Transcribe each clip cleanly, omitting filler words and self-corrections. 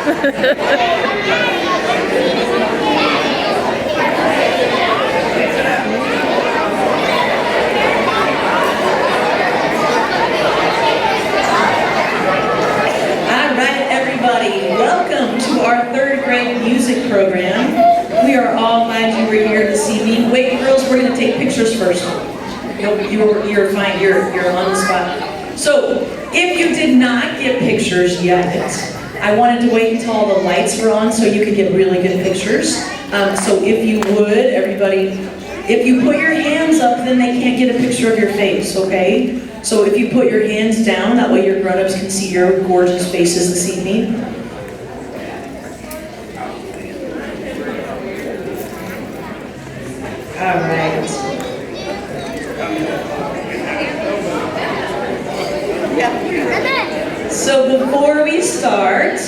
Welcome to our third grade music program. We are all glad you were here this evening. Wait, girls, we're going to take pictures first. You're fine. You're on the spot. So, if you did not get pictures yet, I wanted to wait until all the lights were on so you could get really good pictures. So if you would, everybody, if you put your hands up, then they can't get a picture of your face, okay? So if you put your hands down, that way your grown-ups can see your gorgeous faces this evening. All right. So before we start,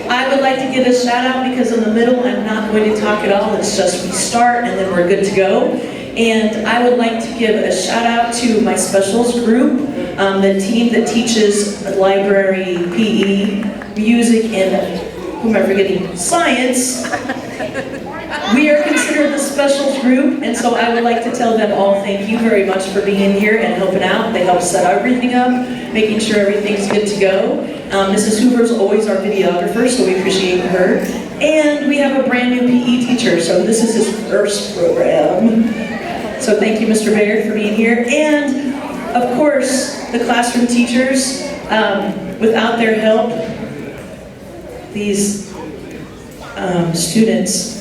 I would like to give a shout out because in the middle I'm not going to talk at all. It's just we start and then we're good to go. And I would like to give a shout out to my specials group, the team that teaches library, PE, music, and who am I forgetting? Science. We are considered the specials group, and so I would like to tell them all thank you very much for being here and helping out. They help set everything up, making sure everything's good to go. Mrs. Hoover's always our videographer, so we appreciate her. And we have a brand new PE teacher, so this is his first program. So thank you, Mr. Baird, for being here. And, of course, the classroom teachers. Without their help, these students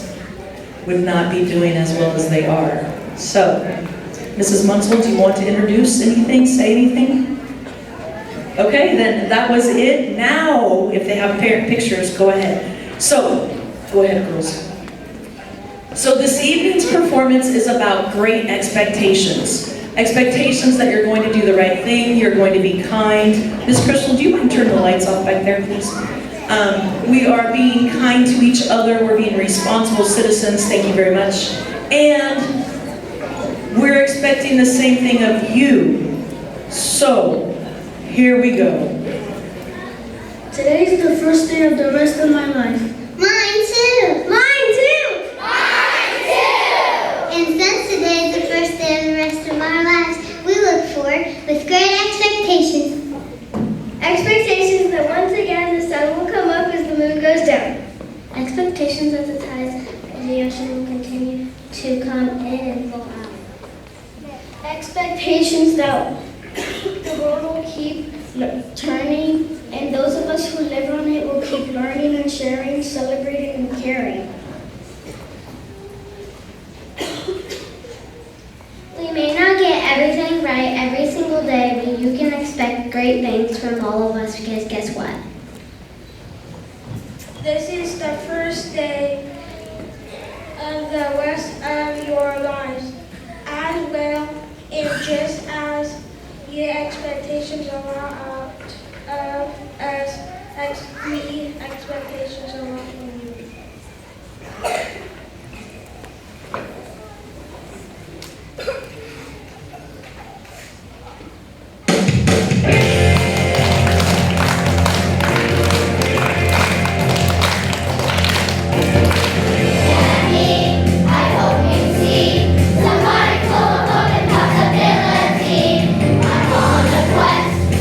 would not be doing as well as they are. So, Mrs. Munsell, do you want to introduce anything, say anything? Okay, then that was it. Now, if they have pictures, go ahead. So, go ahead, girls. So this evening's performance is about great expectations. Expectations that you're going to do the right thing, you're going to be kind. Miss Crystal, do you mind turning the lights off back there, please? We are being kind to each other, we're being responsible citizens, thank you very much. And we're expecting the same thing of you. So, here we go. Today is the first day of the rest of my life. Mine too! Mine too! Mine too! And since today is the first day of the rest of our lives, we look forward with great expectations. Expectations that once again the sun will come up as the moon goes down. Expectations that the tides of the ocean will continue to come in and flow out. Expectations that the world will keep turning, and those of us who live on it will keep learning and sharing, celebrating and caring. We may not get everything right every single day, but you can expect great things from all of us because guess what? This is the first day of the rest of your lives, as well and just as your expectations are out of us, the expectations are out from you.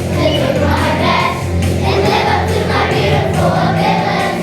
To do my best and live up to my beautiful ability.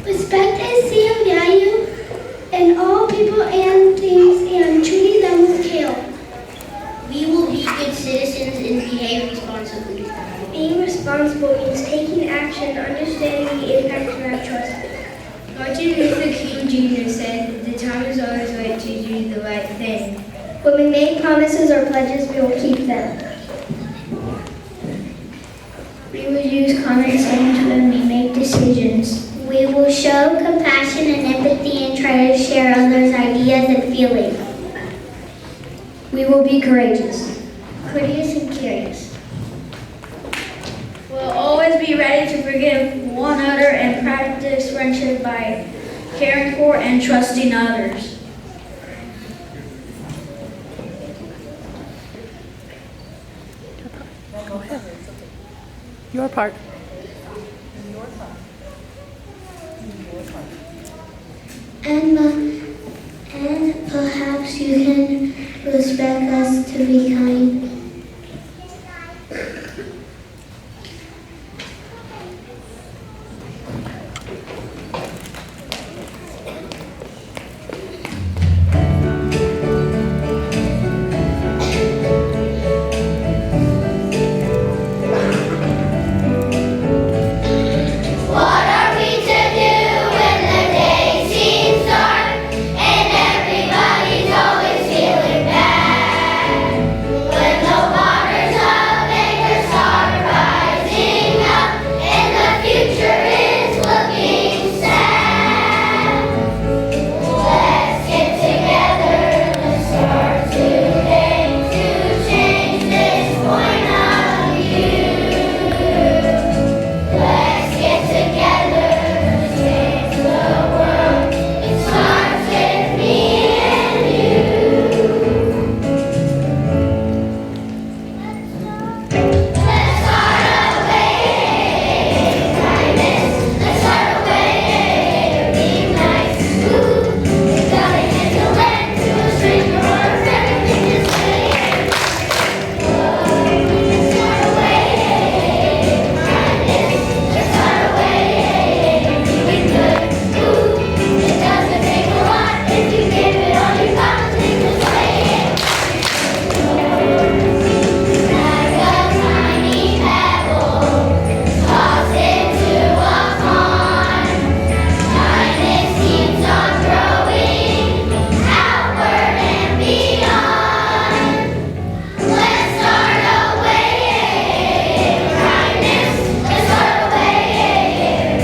Respect and see and value in all people and things and treat them with care. We will be good citizens and behave responsibly. Being responsible means taking action, understanding the impact of our choices. Martin Luther King Jr. said, "The time is always right to do the right thing." When we make promises or pledges, we will keep them. We will use common sense when we make decisions. We will show compassion and empathy and try to share others' ideas and feelings. We will be courageous. Courteous and curious. We'll always be ready to forgive one another and practice friendship by caring for and trusting others. Go ahead. Your part. And perhaps you can respect us to be kind. What are we to do when the day seems dark and everybody's always feeling bad? When the waters of anger start rising up and the future is looking sad. Let's get together and start today to change this point of view. Let's get together and change the world. It starts with me and you. Let's start a way, kindness. Let's start a way, be nice. Ooh, we gotta hand the land to a stranger or a friend. Think this way. Let's start a way, kindness. Let's start a way, doing good. Ooh, it doesn't take a lot if you give it all you got. Think this way. Like a tiny pebble tossed into a pond, kindness keeps on growing outward and beyond. Let's start a way, kindness. Let's start a way,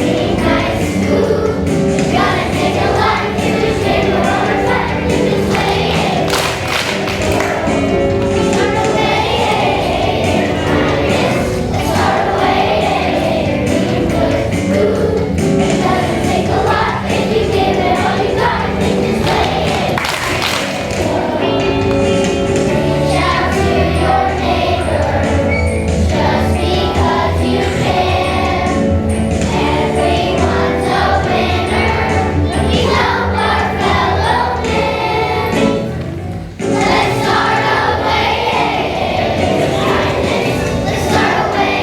be nice. Ooh, it's gonna take a lot to change the world or fight in this way. Start a way, kindness. Let's start a way, be good. Ooh, it doesn't take a lot if you give it all you got. Think this way. Reach out to your neighbor just because you can. Everyone's a winner when we help our fellow man. Let's start a way, kindness. Let's start a way,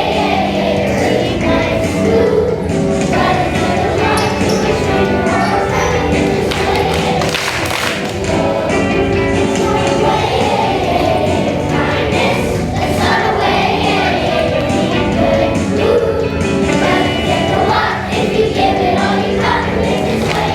be nice. Ooh, gotta take a lot to a stranger or a friend in this way. Kindness, let's start a way, be good. Ooh, it doesn't take a lot if you give it all you got. Live this way.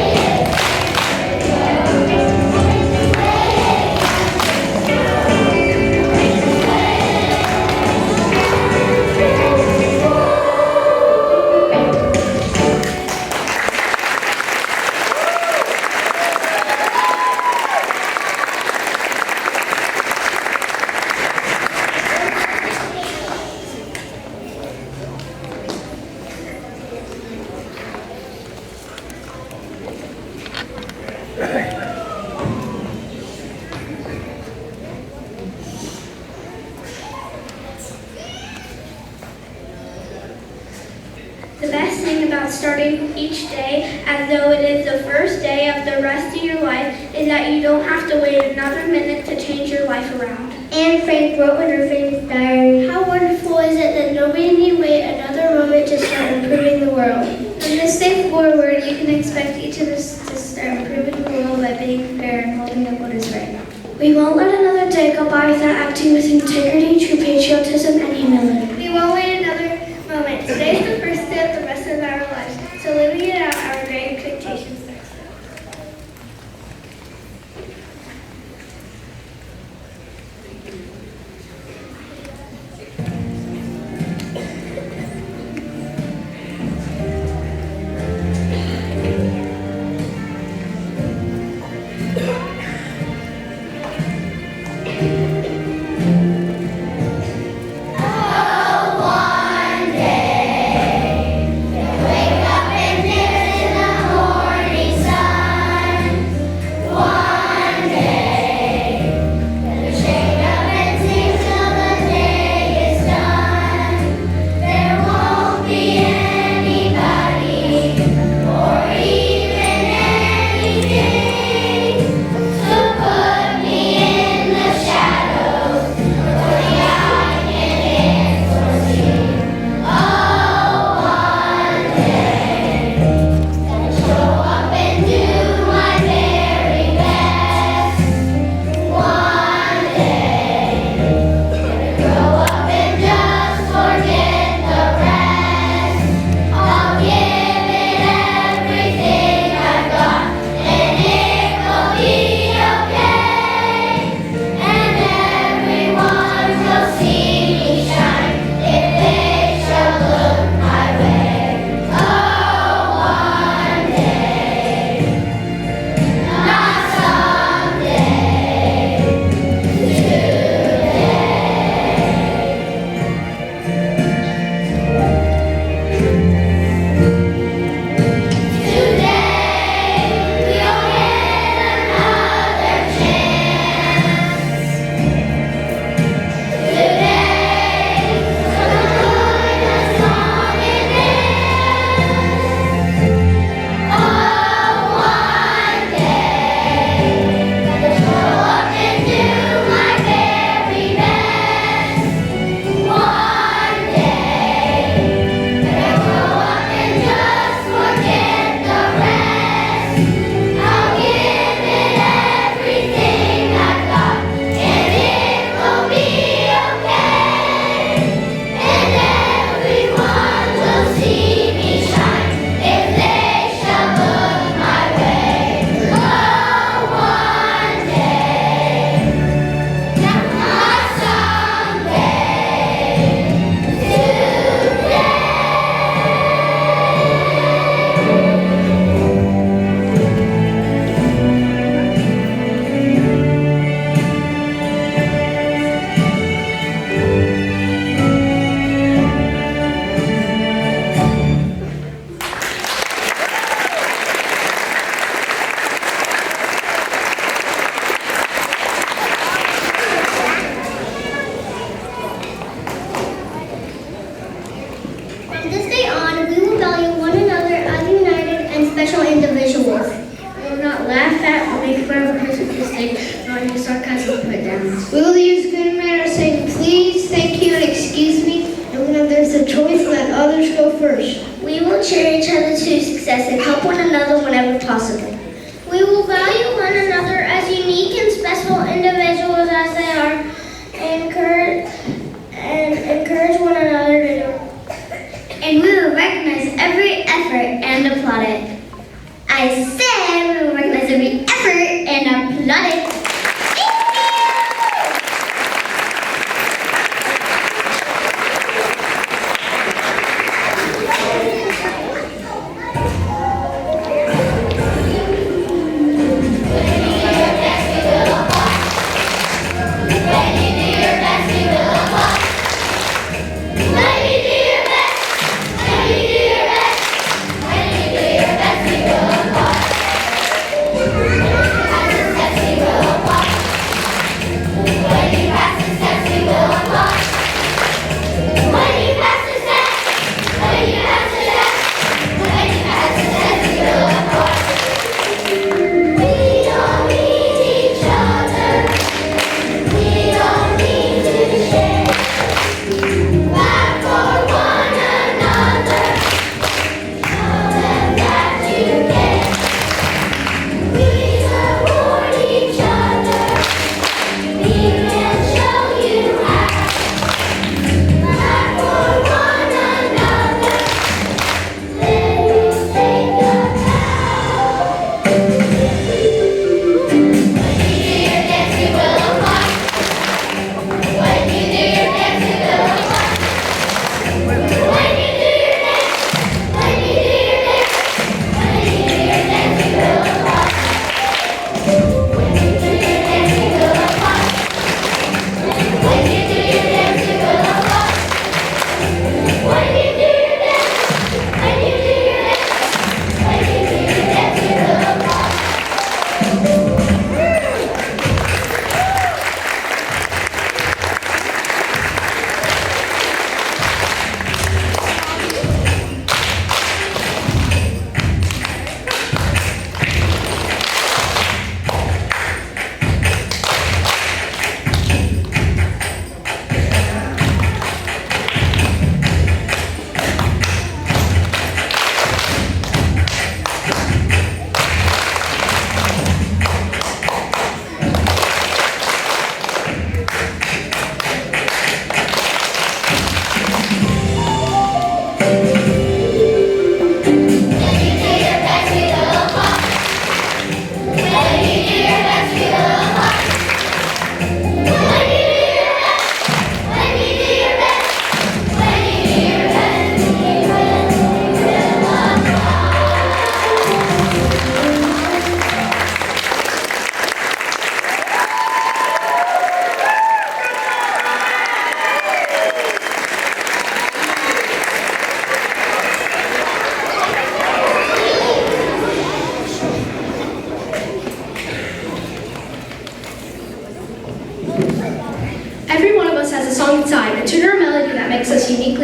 The best thing about starting each day as though it is the first day of the rest of your life is that you don't have to wait another minute to change your life around. Anne Frank wrote in her famous diary, How wonderful is it that nobody need wait another moment to start improving the world. From this day forward, you can expect each of us to start improving the world by being fair and holding up what is right. We won't let another day go by without acting with integrity, true patriotism, and humility. We won't wait another moment. Today is the first day of the rest of our lives, so living it out our great expectations. We will use good manners, saying please, thank you, and excuse me, and when there's a choice, let others go first. We will cheer each other to success and help one another whenever possible. We will value one another as unique and special individuals as they are, and encourage one another to do. And we will recognize every effort and applaud it. I said we will recognize every effort and applaud it. When you do your best, you will applaud.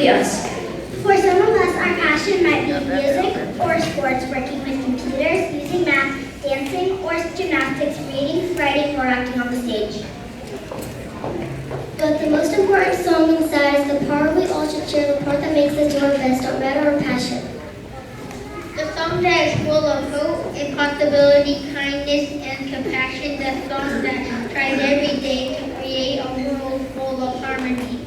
be us. For some of us, our passion might be music or sports, working with computers, using math, dancing or gymnastics, reading, writing, or acting on the stage. But the most important song inside is the part we all should share, the part that makes us do our best, no matter our passion. The song that is full of hope and possibility, kindness and compassion. The song that tries every day to create a world full of harmony.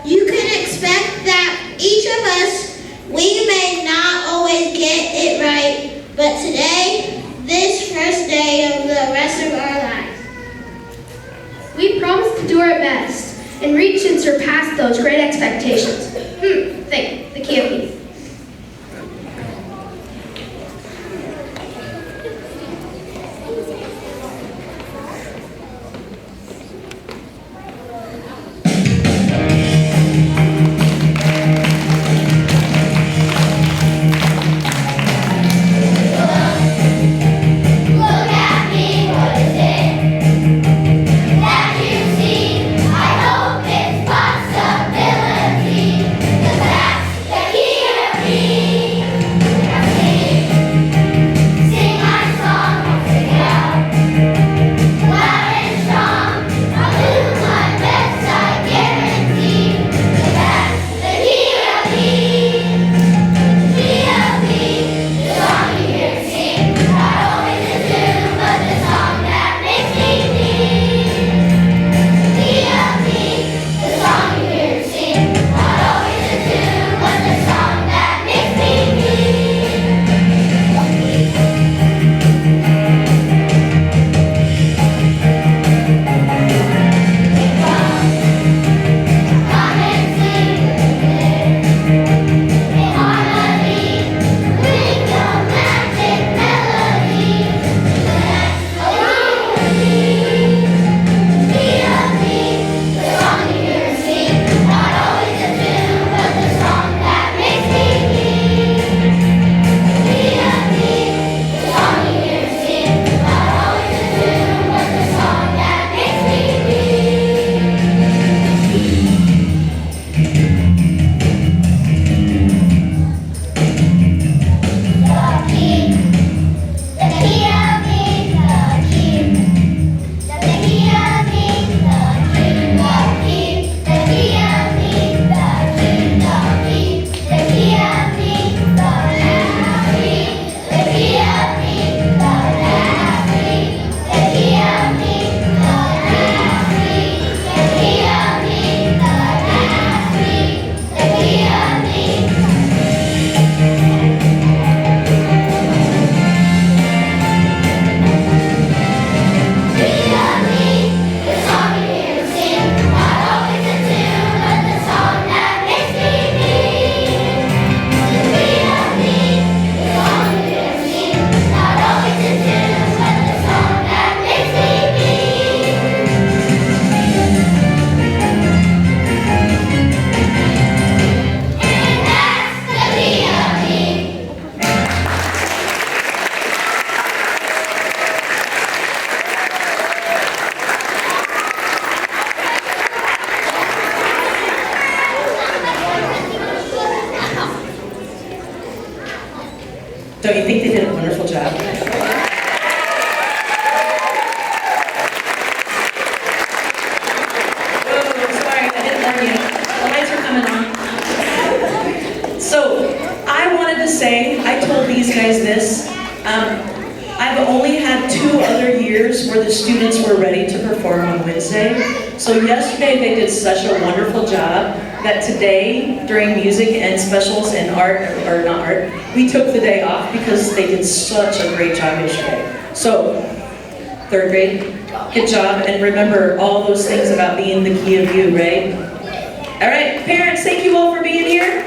You can expect that each of us, we may not always get it right, but today, this first day of the rest of our lives, We promise to do our best and reach and surpass those great expectations. Think, the key of me. Look at me, what is it that you see? I hope it's possibility, 'cause that's the key of me. Sing my song once again, loud and strong. I'll do my best, I guarantee. 'Cause that's the key of me. Key of me, the song you hear sing, not always the tune, but the song that makes me sing. Key of me, the song you hear sing, not always the tune, but the song that makes me Come and sing with me. In harmony, bring the magic melody. Key of me, the song you hear sing, not always the tune, but the song that makes me sing. Key of me, the song you hear sing, not always the tune, but the song that makes me The key of me, the key. The key of me, the key. The key of me, the key. The key of me, the happy. The key of me, the happy. The key of me, the happy. The key of me, the happy. The key of me. Key of me, the song you hear sing, not always the tune, but the song that makes me sing. Key of me, the song you hear sing, not always the tune, but the song that makes me sing. And that's the key of me. Don't you think they did a wonderful job? Whoa, sorry, I didn't warn you. The lights are coming on. So, I wanted to say, I told these guys this. I've only had 2 other years where the students were ready to perform on Wednesday. So yesterday they did such a wonderful job that today, during music and specials and art, or not art, we took the day off because they did such a great job yesterday. So, 3rd grade, good job, and remember all those things about being the key of you, right? All right, parents, thank you all for being here.